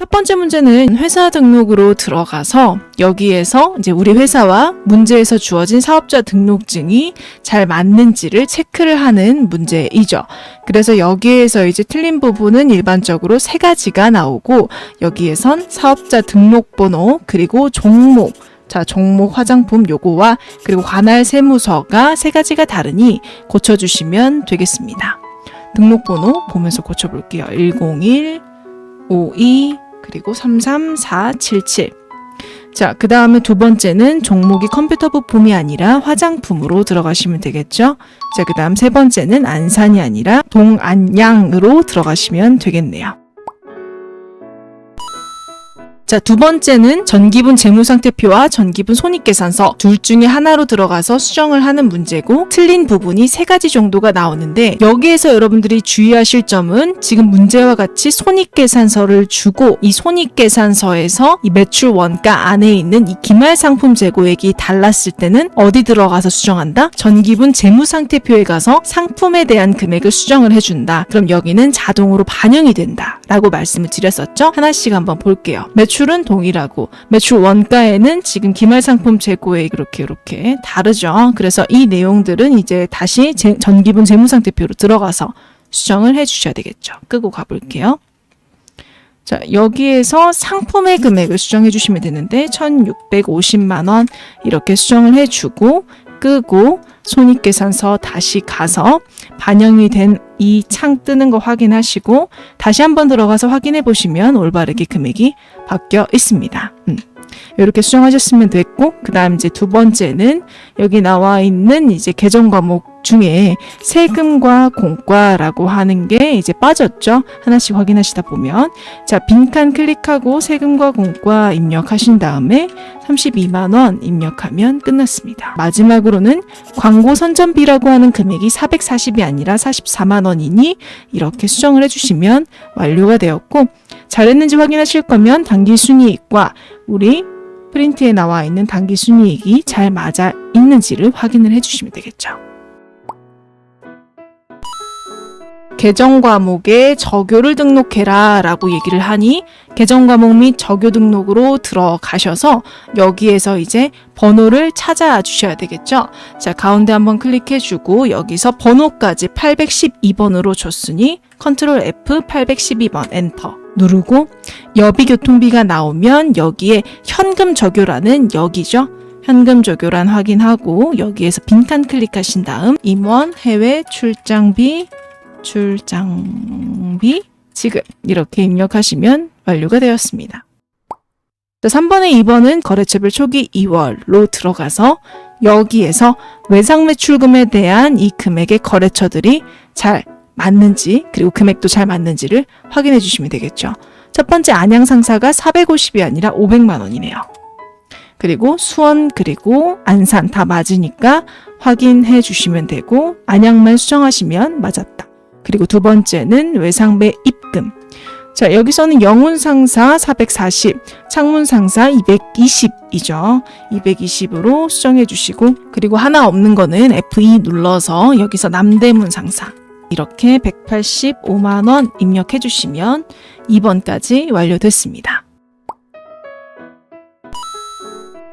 첫 번째 문제는 회사 등록으로 들어가서 여기에서 이제 우리 회사와 문제에서 주어진 사업자 등록증이 잘 맞는지를 체크를 하는 문제이죠. 그래서 여기에서 이제 틀린 부분은 일반적으로 3가지가 나오고 여기에선 사업자 등록번호 그리고 종목, 종목 화장품 요거와 그리고 관할 세무서가 3가지가 다르니 고쳐주시면 되겠습니다. 등록번호 보면서 고쳐볼게요. 101, 52, 그리고 33477. 자, 그 다음에 두 번째는 종목이 컴퓨터 부품이 아니라 화장품으로 들어가시면 되겠죠. 자, 그 다음 세 번째는 안산이 아니라 동안양으로 들어가시면 되겠네요. 자, 두 번째는 전기분 재무상태표와 전기분 손익계산서 둘 중에 하나로 들어가서 수정을 하는 문제고 틀린 부분이 3가지 정도가 나오는데 여기에서 여러분들이 주의하실 점은 지금 문제와 같이 손익계산서를 주고 이 손익계산서에서 이 매출 원가 안에 있는 이 기말상품 재고액이 달랐을 때는 어디 들어가서 수정한다? 전기분 재무상태표에 가서 상품에 대한 금액을 수정을 해준다. 그럼 여기는 자동으로 반영이 된다 라고 말씀을 드렸었죠. 하나씩 한번 볼게요. 매출은 동일하고 매출 원가에는 지금 기말상품 재고액 이렇게 다르죠. 그래서 이 내용들은 이제 다시 전기분 재무상태표로 들어가서 수정을 해주셔야 되겠죠. 끄고 가볼게요. 자, 여기에서 상품의 금액을 수정해 주시면 되는데 1,650만 원 이렇게 수정을 해주고 끄고 손익계산서 다시 가서 반영이 된 이 창 뜨는 거 확인하시고 다시 한번 들어가서 확인해 보시면 올바르게 금액이 바뀌어 있습니다. 이렇게 수정하셨으면 됐고 그 다음 이제 두 번째는 여기 나와 있는 이제 계정 과목 중에 세금과 공과라고 하는 게 이제 빠졌죠. 하나씩 확인하시다 보면 자, 빈칸 클릭하고 세금과 공과 입력하신 다음에 32만 원 입력하면 끝났습니다. 마지막으로는 광고 선전비라고 하는 금액이 440이 아니라 44만 원이니 이렇게 수정을 해주시면 완료가 되었고 잘했는지 확인하실 거면 당기순이익과 우리 프린트에 나와 있는 당기순이익이 잘 맞아 있는지를 확인을 해주시면 되겠죠. 계정 과목에 저교를 등록해라 라고 얘기를 하니 계정 과목 및 저교 등록으로 들어가셔서 여기에서 이제 번호를 찾아 주셔야 되겠죠. 자, 가운데 한번 클릭해주고 여기서 번호까지 812번으로 줬으니 컨트롤 F 812번 엔터 누르고 여비교통비가 나오면 여기에 현금 저교라는 여기죠. 현금 저교란 확인하고 여기에서 빈칸 클릭하신 다음 임원 해외 출장비 지급 이렇게 입력하시면 완료가 되었습니다. 자, 3번에 2번은 거래처별 초기 2월로 들어가서 여기에서 외상매출금에 대한 이 금액의 거래처들이 잘 맞는지 그리고 금액도 잘 맞는지를 확인해 주시면 되겠죠. 첫 번째 안양상사가 450이 아니라 500만 원이네요. 그리고 수원 그리고 안산 다 맞으니까 확인해 주시면 되고 안양만 수정하시면 맞았다. 그리고 두 번째는 외상매 입금. 자, 여기서는 영훈상사 440, 창문상사 220이죠. 220으로 수정해 주시고 그리고 하나 없는 거는 F2 눌러서 여기서 남대문상사 이렇게 185만 원 입력해 주시면 2번까지 완료됐습니다.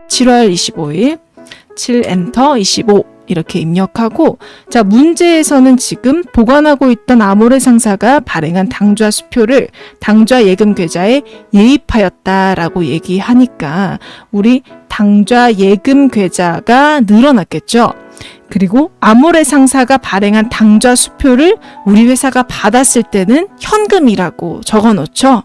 7월 25일 7 엔터 25 이렇게 입력하고 자, 문제에서는 지금 보관하고 있던 아모레 상사가 발행한 당좌 수표를 당좌 예금 계좌에 예입하였다라고 얘기하니까 우리 당좌 예금 계좌가 늘어났겠죠. 그리고 아모레 상사가 발행한 당좌 수표를 우리 회사가 받았을 때는 현금이라고 적어놓죠.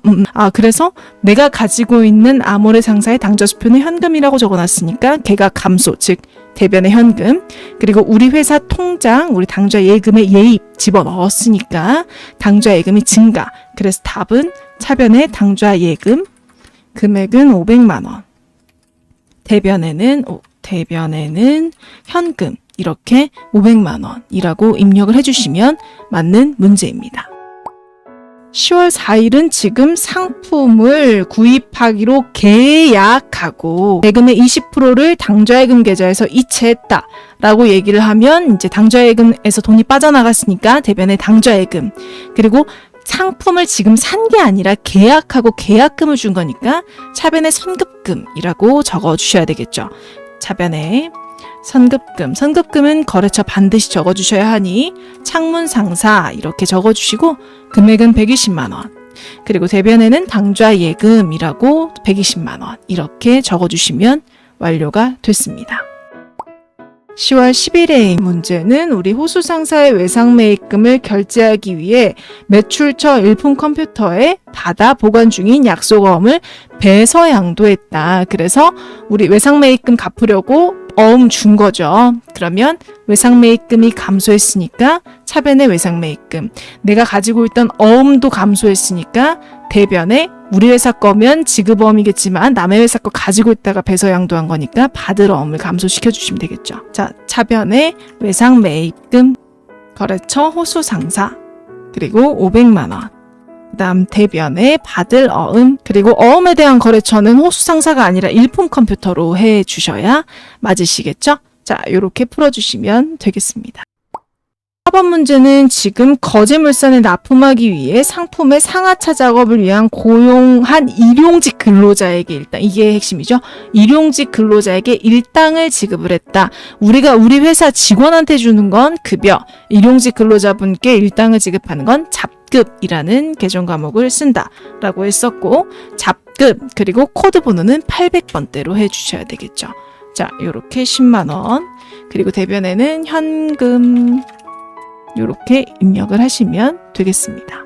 그래서 내가 가지고 있는 아모레 상사의 당좌 수표는 현금이라고 적어놨으니까 걔가 감소, 즉 대변의 현금, 그리고 우리 회사 통장, 우리 당좌 예금에 예입 집어넣었으니까 당좌 예금이 증가. 그래서 답은 차변의 당좌 예금 금액은 500만 원. 대변에는 현금 이렇게 500만 원이라고 입력을 해주시면 맞는 문제입니다. 10월 4일은 지금 상품을 구입하기로 계약하고 예금의 20%를 당좌예금 계좌에서 이체했다 라고 얘기를 하면 이제 당좌예금에서 돈이 빠져나갔으니까 대변의 당좌예금 그리고 상품을 지금 산 게 아니라 계약하고 계약금을 준 거니까 차변에 선급금이라고 적어주셔야 되겠죠. 차변에 선급금, 선급금은 거래처 반드시 적어주셔야 하니 창문상사 이렇게 적어주시고 금액은 120만 원. 그리고 대변에는 당좌 예금이라고 120만 원 이렇게 적어주시면 완료가 됐습니다. 10월 10일의 문제는 우리 호수상사의 외상매입금을 결제하기 위해 매출처 일품 컴퓨터에 받아 보관 중인 약속어음을 배서양도했다. 그래서 우리 외상매입금 갚으려고 어음 준 거죠. 그러면 외상매입금이 감소했으니까 차변의 외상매입금, 내가 가지고 있던 어음도 감소했으니까 대변에 우리 회사 거면 지급어음이겠지만 남의 회사 거 가지고 있다가 배서양도한 거니까 받을 어음을 감소시켜 주시면 되겠죠. 자, 차변에 외상매입금, 거래처 호수상사, 그리고 500만 원. 그 다음 대변에 받을 어음, 그리고 어음에 대한 거래처는 호수상사가 아니라 일품 컴퓨터로 해 주셔야 맞으시겠죠? 자, 요렇게 풀어주시면 되겠습니다. 4번 문제는 지금 거제물산에 납품하기 위해 상품의 상하차 작업을 위한 고용한 일용직 근로자에게 일당, 이게 핵심이죠. 일용직 근로자에게 일당을 지급을 했다. 우리가 우리 회사 직원한테 주는 건 급여, 일용직 근로자분께 일당을 지급하는 건 잡급이라는 개정 과목을 쓴다 라고 했었고, 잡급 그리고 코드 번호는 800번대로 해주셔야 되겠죠. 자, 요렇게 10만 원, 그리고 대변에는 현금 이렇게 입력을 하시면 되겠습니다.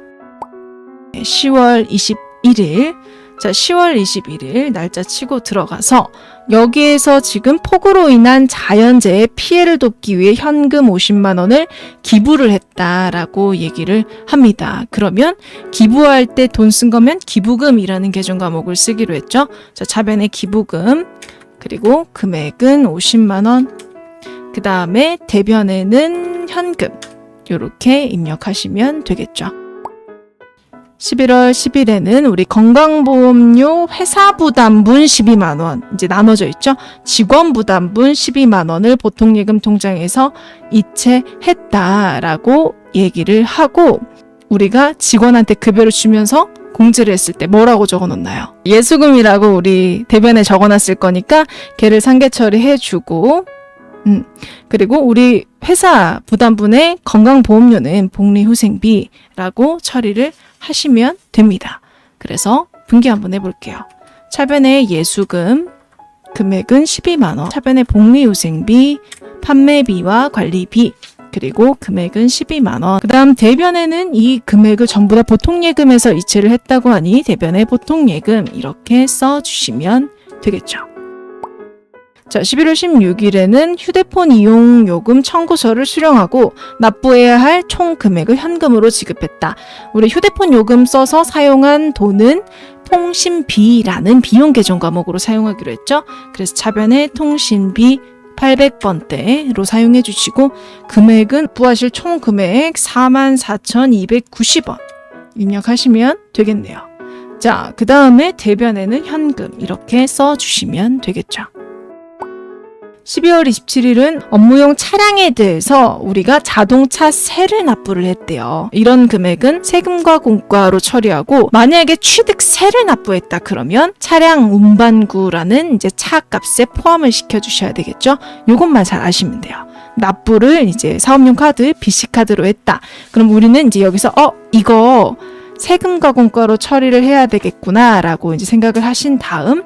10월 21일, 자 10월 21일 날짜 치고 들어가서 여기에서 지금 폭우로 인한 자연재해 피해를 돕기 위해 현금 50만 원을 기부를 했다라고 얘기를 합니다. 그러면 기부할 때 돈 쓴 거면 기부금이라는 개정 과목을 쓰기로 했죠. 자, 차변에 기부금, 그리고 금액은 50만 원, 그 다음에 대변에는 현금 이렇게 입력하시면 되겠죠. 11월 10일에는 우리 건강보험료 회사부담분 12만 원 이제 나눠져 있죠. 직원부담분 12만 원을 보통예금 통장에서 이체했다라고 얘기를 하고, 우리가 직원한테 급여를 주면서 공지를 했을 때 뭐라고 적어놓나요? 예수금이라고 우리 대변에 적어놨을 거니까 걔를 상계 처리해주고, 그리고 우리 회사 부담분의 건강보험료는 복리후생비라고 처리를 하시면 됩니다. 그래서 분기 한번 해볼게요. 차변에 예수금, 금액은 12만 원, 차변에 복리후생비, 판매비와 관리비, 그리고 금액은 12만 원. 그 다음 대변에는 이 금액을 전부 다 보통예금에서 이체를 했다고 하니 대변에 보통예금 이렇게 써주시면 되겠죠. 자, 11월 16일에는 휴대폰 이용 요금 청구서를 수령하고 납부해야 할 총 금액을 현금으로 지급했다. 우리 휴대폰 요금 써서 사용한 돈은 통신비라는 비용 개정 과목으로 사용하기로 했죠. 그래서 차변에 통신비 800번대로 사용해 주시고, 금액은 납부하실 총 금액 44,290원 입력하시면 되겠네요. 자, 그 다음에 대변에는 현금 이렇게 써주시면 되겠죠. 12월 27일은 업무용 차량에 대해서 우리가 자동차 세를 납부를 했대요. 이런 금액은 세금과 공과로 처리하고, 만약에 취득세를 납부했다 그러면 차량 운반구라는 이제 차값에 포함을 시켜주셔야 되겠죠. 요것만 잘 아시면 돼요. 납부를 이제 사업용 카드, BC카드로 했다. 그럼 우리는 이제 여기서 이거 세금과 공과로 처리를 해야 되겠구나 라고 이제 생각을 하신 다음,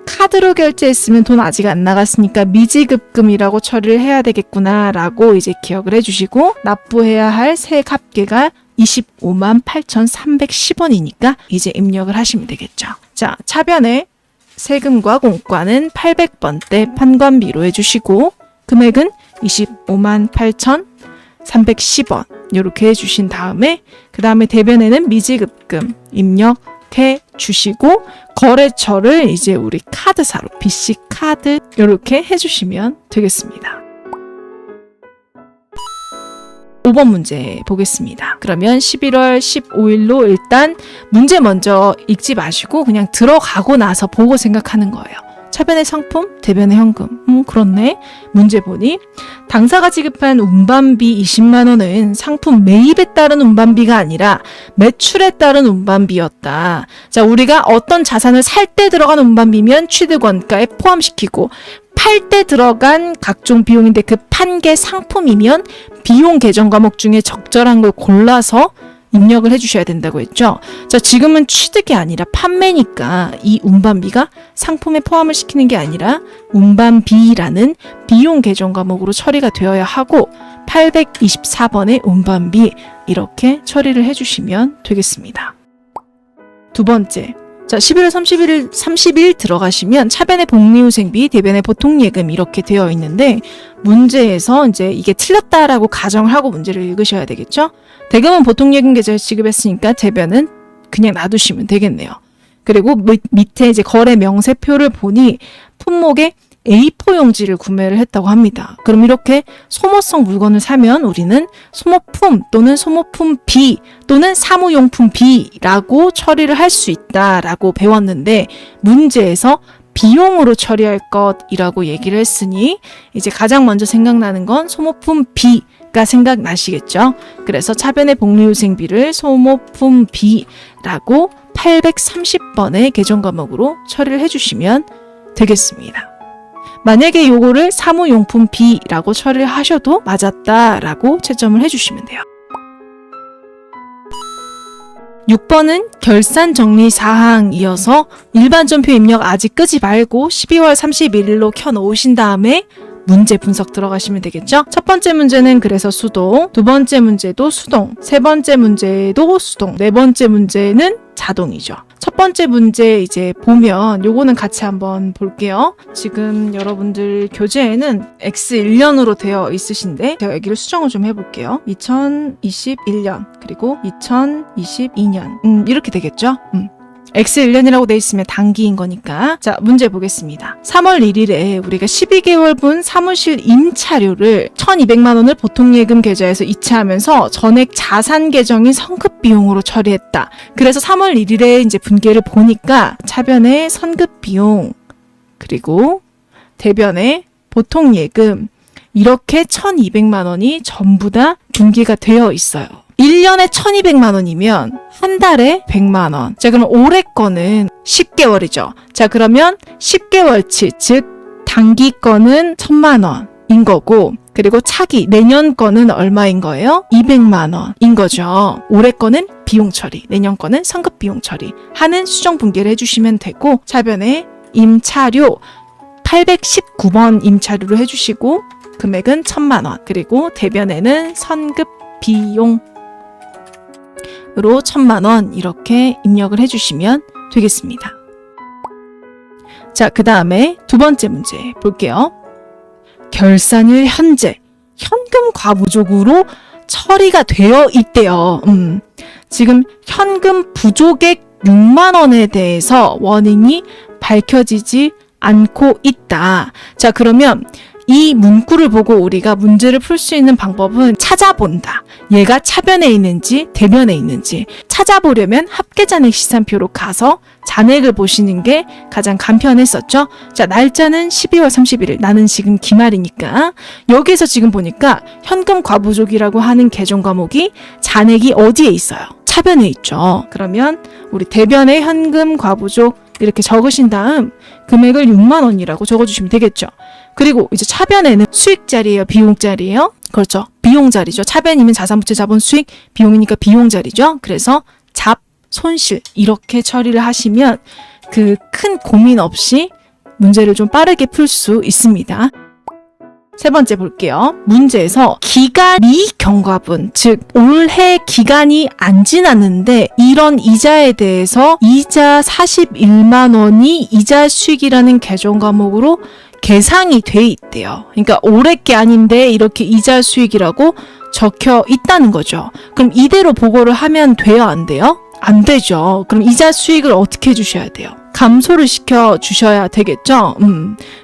카드로 결제했으면 돈 아직 안 나갔으니까 미지급금이라고 처리를 해야 되겠구나 라고 이제 기억을 해주시고, 납부해야 할 세액 합계가 25만 8,310원이니까 이제 입력을 하시면 되겠죠. 자, 차변에 세금과 공과는 800번대 판관비로 해주시고, 금액은 25만 8,310원 이렇게 해주신 다음에, 그 다음에 대변에는 미지급금 입력해 주시고, 거래처를 이제 우리 카드사로 BC카드 이렇게 해주시면 되겠습니다. 5번 문제 보겠습니다. 그러면 11월 15일로 일단 문제 먼저 읽지 마시고 그냥 들어가고 나서 보고 생각하는 거예요. 차변의 상품, 대변의 현금. 그렇네. 문제 보니 당사가 지급한 운반비 20만 원은 상품 매입에 따른 운반비가 아니라 매출에 따른 운반비였다. 자, 우리가 어떤 자산을 살 때 들어간 운반비면 취득원가에 포함시키고 팔 때 들어간 각종 비용인데 그 판 게 상품이면 비용 계정 과목 중에 적절한 걸 골라서 입력을 해주셔야 된다고 했죠. 자, 지금은 취득이 아니라 판매니까 이 운반비가 상품에 포함을 시키는 게 아니라 운반비라는 비용 계정 과목으로 처리가 되어야 하고 824번의 운반비 이렇게 처리를 해주시면 되겠습니다. 두 번째. 자, 11월 30일 들어가시면 차변의 복리후생비, 대변의 보통예금 이렇게 되어 있는데 문제에서 이제 이게 틀렸다라고 가정을 하고 문제를 읽으셔야 되겠죠? 대금은 보통예금 계좌에 지급했으니까 대변은 그냥 놔두시면 되겠네요. 그리고 밑에 이제 거래 명세표를 보니 품목에 A4 용지를 구매를 했다고 합니다. 그럼 이렇게 소모성 물건을 사면 우리는 소모품 또는 소모품 B 또는 사무용품 B라고 처리를 할 수 있다라고 배웠는데 문제에서 비용으로 처리할 것이라고 얘기를 했으니 이제 가장 먼저 생각나는 건 소모품 B가 생각나시겠죠? 그래서 차변의 복리후생비를 소모품 B라고 830번의 계정 과목으로 처리를 해주시면 되겠습니다. 만약에 요거를 사무용품 B라고 처리를 하셔도 맞았다라고 채점을 해주시면 돼요. 6번은 결산 정리 사항이어서 일반 전표 입력 아직 끄지 말고 12월 31일로 켜놓으신 다음에 문제 분석 들어가시면 되겠죠? 첫 번째 문제는 그래서 수동, 두 번째 문제도 수동, 세 번째 문제도 수동, 네 번째 문제는 자동이죠. 첫 번째 문제 이제 보면 요거는 같이 한번 볼게요. 지금 여러분들 교재에는 X1년으로 되어 있으신데 제가 여기를 수정을 좀 해볼게요. 2021년 그리고 2022년 이렇게 되겠죠? X1년이라고 돼 있으면 단기인 거니까. 자, 문제 보겠습니다. 3월 1일에 우리가 12개월분 사무실 임차료를 1,200만 원을 보통예금 계좌에서 이체하면서 전액 자산 계정인 선급 비용으로 처리했다. 그래서 3월 1일에 이제 분계를 보니까 차변의 선급 비용 그리고 대변의 보통예금 이렇게 1,200만 원이 전부 다 분기가 되어 있어요. 1년에 1,200만 원이면 한 달에 100만 원. 자, 그럼 올해 거는 10개월이죠. 자, 그러면 10개월치, 즉 단기 거는 1,000만 원인 거고 그리고 차기 내년 거는 얼마인 거예요? 200만 원인 거죠. 올해 거는 비용 처리, 내년 거는 선급 비용 처리 하는 수정 분계를 해주시면 되고 차변에 임차료 819번 임차료로 해주시고 금액은 1,000만 원 그리고 대변에는 선급 비용 으로 1,000만 원 이렇게 입력을 해주시면 되겠습니다. 자, 그 다음에 두 번째 문제 볼게요. 결산일 현재 현금 과부족으로 처리가 되어 있대요. 지금 현금 부족액 6만 원에 대해서 원인이 밝혀지지 않고 있다. 자, 그러면 이 문구를 보고 우리가 문제를 풀 수 있는 방법은 찾아본다. 얘가 차변에 있는지 대변에 있는지 찾아보려면 합계잔액 시산표로 가서 잔액을 보시는 게 가장 간편했었죠. 자, 날짜는 12월 31일. 나는 지금 기말이니까 여기에서 지금 보니까 현금 과부족이라고 하는 계정 과목이 잔액이 어디에 있어요? 차변에 있죠. 그러면 우리 대변의 현금 과부족 이렇게 적으신 다음 금액을 6만 원이라고 적어주시면 되겠죠. 그리고 이제 차변에는 수익 자리예요, 비용 자리예요? 그렇죠. 비용 자리죠. 차변이면 자산부채 자본 수익, 비용이니까 비용 자리죠. 그래서 잡, 손실 이렇게 처리를 하시면 그 큰 고민 없이 문제를 좀 빠르게 풀 수 있습니다. 세 번째 볼게요. 문제에서 기간 미경과분, 즉 올해 기간이 안 지났는데 이런 이자에 대해서 이자 41만 원이 이자 수익이라는 계정 과목으로 계상이 돼 있대요. 그러니까 올해 게 아닌데 이렇게 이자 수익이라고 적혀 있다는 거죠. 그럼 이대로 보고를 하면 돼요, 안 돼요? 안 되죠. 그럼 이자 수익을 어떻게 해주셔야 돼요? 감소를 시켜 주셔야 되겠죠.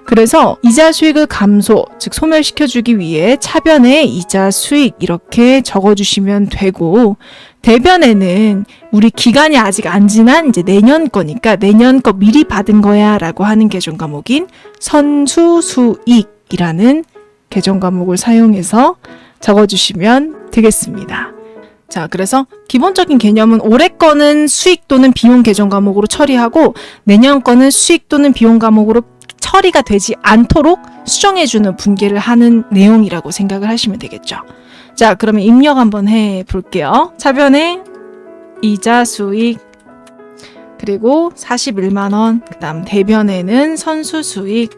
그래서 이자 수익을 감소, 즉 소멸시켜 주기 위해 차변에 이자 수익 이렇게 적어 주시면 되고 대변에는 우리 기간이 아직 안 지난 이제 내년 거니까 내년 거 미리 받은 거야 라고 하는 개정 과목인 선수수익이라는 개정 과목을 사용해서 적어주시면 되겠습니다. 자, 그래서 기본적인 개념은 올해 거는 수익 또는 비용 개정 과목으로 처리하고 내년 거는 수익 또는 비용 과목으로 처리가 되지 않도록 수정해주는 분계를 하는 내용이라고 생각을 하시면 되겠죠. 자, 그러면 입력 한번 해볼게요. 차변에 이자 수익, 그리고 41만원, 그 다음 대변에는 선수 수익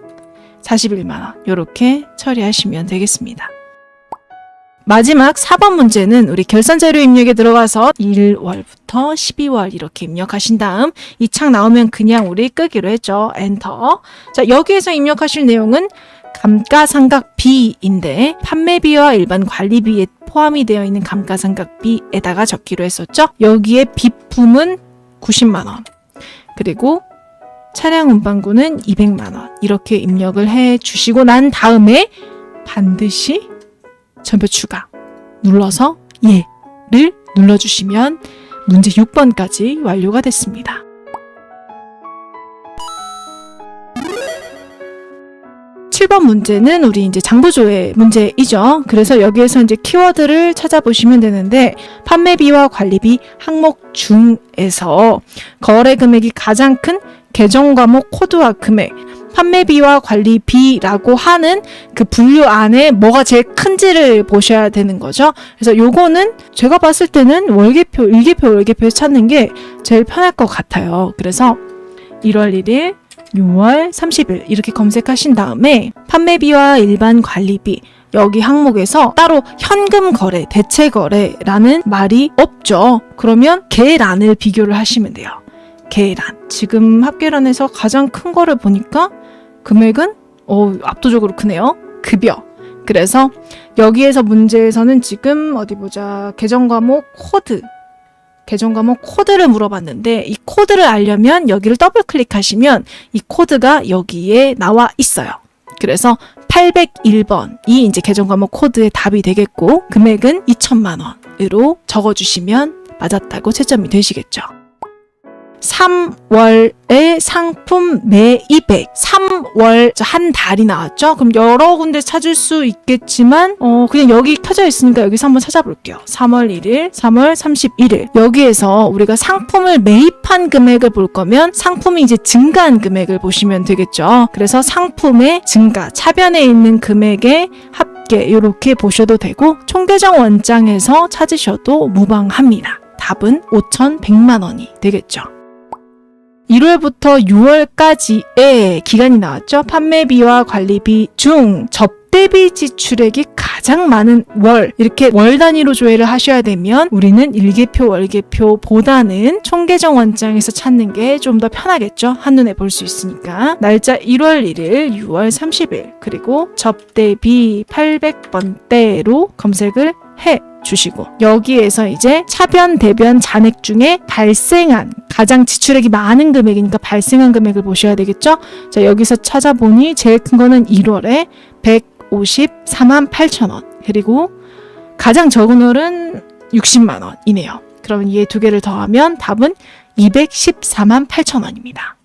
41만원 이렇게 처리하시면 되겠습니다. 마지막 4번 문제는 우리 결산자료 입력에 들어가서 1월부터 12월 이렇게 입력하신 다음 이 창 나오면 그냥 우리 끄기로 했죠. 엔터. 자, 여기에서 입력하실 내용은 감가상각비인데 판매비와 일반 관리비에 포함이 되어 있는 감가상각비에다가 적기로 했었죠. 여기에 비품은 90만 원, 그리고 차량 운반구는 200만 원 이렇게 입력을 해 주시고 난 다음에 반드시 전표 추가 눌러서 예를 눌러주시면 문제 6번까지 완료가 됐습니다. 번 문제는 우리 이제 장부조회 문제이죠. 그래서 여기에서 이제 키워드를 찾아보시면 되는데 판매비와 관리비 항목 중에서 거래 금액이 가장 큰 계정 과목 코드화 금액, 판매비와 관리비라고 하는 그 분류 안에 뭐가 제일 큰지를 보셔야 되는 거죠. 그래서 요거는 제가 봤을 때는 월계표, 일계표 찾는 게 제일 편할 것 같아요. 그래서 1월 1일 6월 30일 이렇게 검색하신 다음에 판매비와 일반 관리비 여기 항목에서 따로 현금 거래, 대체 거래라는 말이 없죠. 그러면 계란을 비교를 하시면 돼요. 계란. 지금 합계란에서 가장 큰 거를 보니까 금액은 압도적으로 크네요. 급여. 그래서 여기에서 문제에서는 지금 어디 보자. 계정 과목 코드를 물어봤는데 이 코드를 알려면 여기를 더블 클릭하시면 이 코드가 여기에 나와 있어요. 그래서 801번이 이제 계정 과목 코드의 답이 되겠고 금액은 2천만 원으로 적어주시면 맞았다고 채점이 되시겠죠. 3월에 상품 매입액 3월 한 달이 나왔죠. 그럼 여러 군데 찾을 수 있겠지만 그냥 여기 켜져 있으니까 여기서 한번 찾아볼게요. 3월 1일, 3월 31일 여기에서 우리가 상품을 매입한 금액을 볼 거면 상품이 이제 증가한 금액을 보시면 되겠죠. 그래서 상품의 증가, 차변에 있는 금액의 합계 이렇게 보셔도 되고 총계정 원장에서 찾으셔도 무방합니다. 답은 5,100만 원이 되겠죠. 1월부터 6월까지의 기간이 나왔죠. 판매비와 관리비 중 접대비 지출액이 가장 많은 월, 이렇게 월 단위로 조회를 하셔야 되면 우리는 일계표, 월계표보다는 총계정 원장에서 찾는 게 좀 더 편하겠죠. 한눈에 볼 수 있으니까. 날짜 1월 1일, 6월 30일, 그리고 접대비 800번대로 검색을 해 주시고 여기에서 이제 차변, 대변, 잔액 중에 발생한 가장 지출액이 많은 금액이니까 발생한 금액을 보셔야 되겠죠. 자, 여기서 찾아보니 제일 큰 거는 1월에 154만 8천 원 그리고 가장 적은 월은 60만 원이네요. 그러면 이 두 개를 더하면 답은 214만 8천 원입니다.